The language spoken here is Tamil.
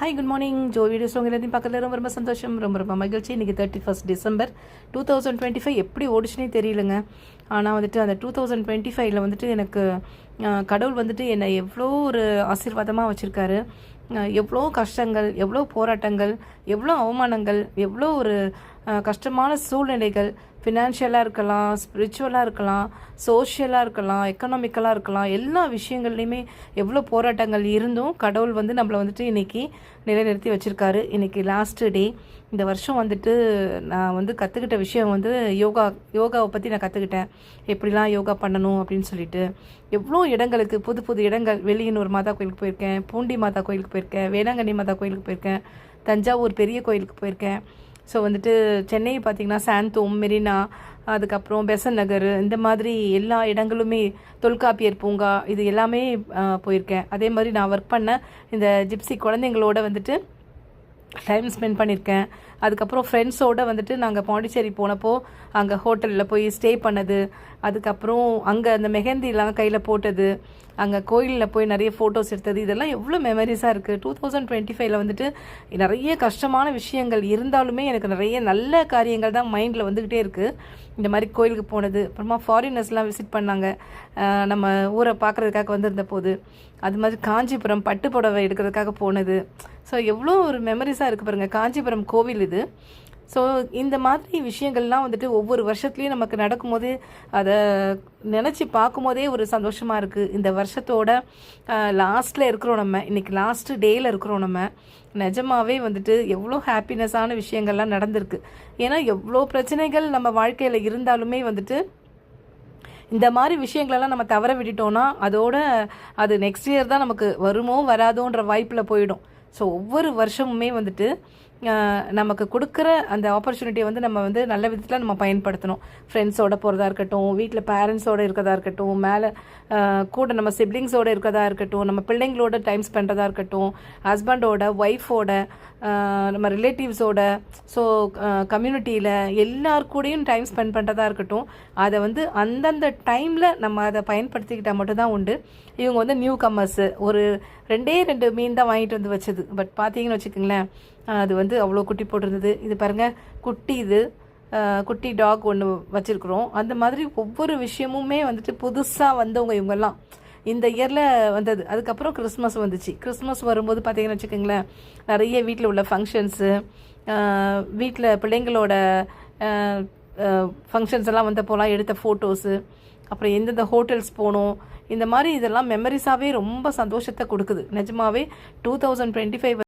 Hi good morning. Joe videos உங்கள் எல்லாத்தையும் பார்க்கல ரொம்ப ரொம்ப சந்தோஷம், ரொம்ப மகிழ்ச்சி. இன்றைக்கி 31 டிசம்பர் 2025 எப்படி ஓடிச்சுனே தெரியலங்க. ஆனால் வந்துட்டு அந்த 2025 வந்துட்டு எனக்கு கடவுள் வந்துட்டு என்னை எவ்வளோ ஒரு ஆசீர்வாதமாக வச்சுருக்காரு. எவ்வளோ கஷ்டங்கள், எவ்வளோ போராட்டங்கள், எவ்வளோ அவமானங்கள், எவ்வளோ ஒரு கஷ்டமான சூழ்நிலைகள், ஃபினான்ஷியலாக இருக்கலாம், ஸ்பிரிச்சுவலாக இருக்கலாம், சோஷியலாக இருக்கலாம், எக்கனாமிக்கலாக இருக்கலாம், எல்லா விஷயங்கள்லையுமே எவ்வளோ போராட்டங்கள் இருந்தும் கடவுள் வந்து நம்மளை வந்துட்டு இன்றைக்கி நிலைநிறுத்தி வச்சுருக்காரு. இன்றைக்கி லாஸ்ட்டு டே. இந்த வருஷம் வந்துட்டு நான் வந்து கற்றுக்கிட்ட விஷயம் வந்து யோகாவை பற்றி நான் கற்றுக்கிட்டேன். எப்படிலாம் யோகா பண்ணணும் அப்படின்னு சொல்லிட்டு எவ்வளோ இடங்களுக்கு, புது புது இடங்கள், வெளியனூர் மாதா கோயிலுக்கு போயிருக்கேன், பூண்டி மாதா கோயிலுக்கு போயிருக்கேன், வேளாங்கண்ணி மாதா கோயிலுக்கு போயிருக்கேன், தஞ்சாவூர் பெரிய கோயிலுக்கு போயிருக்கேன். ஸோ வந்துட்டு சென்னை பார்த்திங்கன்னா சாந்தோம், மெரினா, அதுக்கப்புறம் பெசன் நகர், இந்த மாதிரி எல்லா இடங்களுமே, தொல்காப்பியர் பூங்கா, இது எல்லாமே போயிருக்கேன். அதே மாதிரி நான் ஒர்க் பண்ண இந்த ஜிப்சி குழந்தைங்களோட வந்துட்டு டைம் ஸ்பெண்ட் பண்ணியிருக்கேன். அதுக்கப்புறம் ஃப்ரெண்ட்ஸோடு வந்துட்டு நாங்கள் பாண்டிச்சேரி போனப்போ அங்கே ஹோட்டலில் போய் ஸ்டே பண்ணது, அதுக்கப்புறம் அங்கே அந்த மெஹந்திலாம் கையில் போட்டது, அங்கே கோயிலில் போய் நிறைய ஃபோட்டோஸ் எடுத்தது, இதெல்லாம் எவ்வளோ மெமரிஸாக இருக்குது. 2025 வந்துட்டு நிறைய கஷ்டமான விஷயங்கள் இருந்தாலுமே எனக்கு நிறைய நல்ல காரியங்கள் தான் மைண்டில் வந்துக்கிட்டே இருக்குது. இந்த மாதிரி கோயிலுக்கு போனது, அப்புறமா ஃபாரினர்ஸ்லாம் விசிட் பண்ணாங்க நம்ம ஊரை பார்க்குறதுக்காக வந்திருந்த போது, அது மாதிரி காஞ்சிபுரம் பட்டு புடவை எடுக்கிறதுக்காக போனது. ஸோ எவ்வளோ ஒரு மெமரிஸாக இருக்குது பாருங்கள். காஞ்சிபுரம் கோவில் இது. ஸோ இந்த மாதிரி விஷயங்கள்லாம் வந்துட்டு ஒவ்வொரு வருஷத்துலேயும் நமக்கு நடக்கும்போது அதை நினச்சி பார்க்கும்போதே ஒரு சந்தோஷமாக இருக்குது. இந்த வருஷத்தோட லாஸ்ட்டில் இருக்கிறோம் நம்ம, இன்றைக்கி லாஸ்ட்டு டேயில் இருக்கிறோம் நம்ம. நிஜமாகவே வந்துட்டு எவ்வளோ ஹாப்பினஸான விஷயங்கள்லாம் நடந்திருக்கு. ஏன்னா எவ்வளோ பிரச்சனைகள் நம்ம வாழ்க்கையில் இருந்தாலுமே வந்துட்டு இந்த மாதிரி விஷயங்களெல்லாம் நம்ம தவற விட்டுட்டோன்னா அது நெக்ஸ்ட் இயர் தான் நமக்கு வருமோ வராதோன்ற வாய்ப்பில் போயிடும். ஸோ ஒவ்வொரு வருஷமுமே வந்துட்டு நமக்கு கொடுக்குற அந்த ஆப்பர்ச்சுனிட்டியை வந்து நம்ம வந்து நல்ல விதத்தில் நம்ம பயன்படுத்தணும். ஃப்ரெண்ட்ஸோடு போகிறதா இருக்கட்டும், வீட்டில் பேரண்ட்ஸோடு இருக்கிறதா இருக்கட்டும், மேலே கூட நம்ம சிப்ளிங்ஸோடு இருக்கிறதா இருக்கட்டும், நம்ம பிள்ளைங்களோட டைம் ஸ்பெண்ட்றதா இருக்கட்டும், ஹஸ்பண்டோட, ஒய்ஃபோட, நம்ம ரிலேட்டிவ்ஸோட, ஸோ கம்யூனிட்டியில் எல்லாருக்கூடையும் டைம் ஸ்பெண்ட் பண்ணுறதா இருக்கட்டும், அதை வந்து அந்தந்த டைமில் நம்ம அதை பயன்படுத்திக்கிட்டால் மட்டும்தான் உண்டு. இவங்க வந்து நியூ கம்மர்ஸு, ஒரு 2 மீன் தான் வாங்கிட்டு வந்து வச்சது. பட் பார்த்தீங்கன்னு வச்சுக்கோங்களேன், அது வந்து அவ்வளோ குட்டி போட்டிருந்தது. இது பாருங்கள், குட்டி டாக் ஒன்று வச்சுருக்குறோம். அந்த மாதிரி ஒவ்வொரு விஷயமுமே வந்துட்டு புதுசாக வந்தவங்க இவங்கெல்லாம் இந்த இயரில் வந்தது. அதுக்கப்புறம் கிறிஸ்மஸ் வந்துச்சு. கிறிஸ்மஸ் வரும்போது பார்த்தீங்கன்னு வச்சுக்கோங்களேன், நிறைய வீட்டில் உள்ள ஃபங்க்ஷன்ஸு, வீட்டில் பிள்ளைங்களோட ஃபங்க்ஷன்ஸ் எல்லாம் வந்தப்போலாம் எடுத்த ஃபோட்டோஸு, அப்புறம் எந்தெந்த ஹோட்டல்ஸ் போனோம், இந்த மாதிரி இதெல்லாம் மெமரிஸாகவே ரொம்ப சந்தோஷத்தை கொடுக்குது. நிஜமாகவே 2025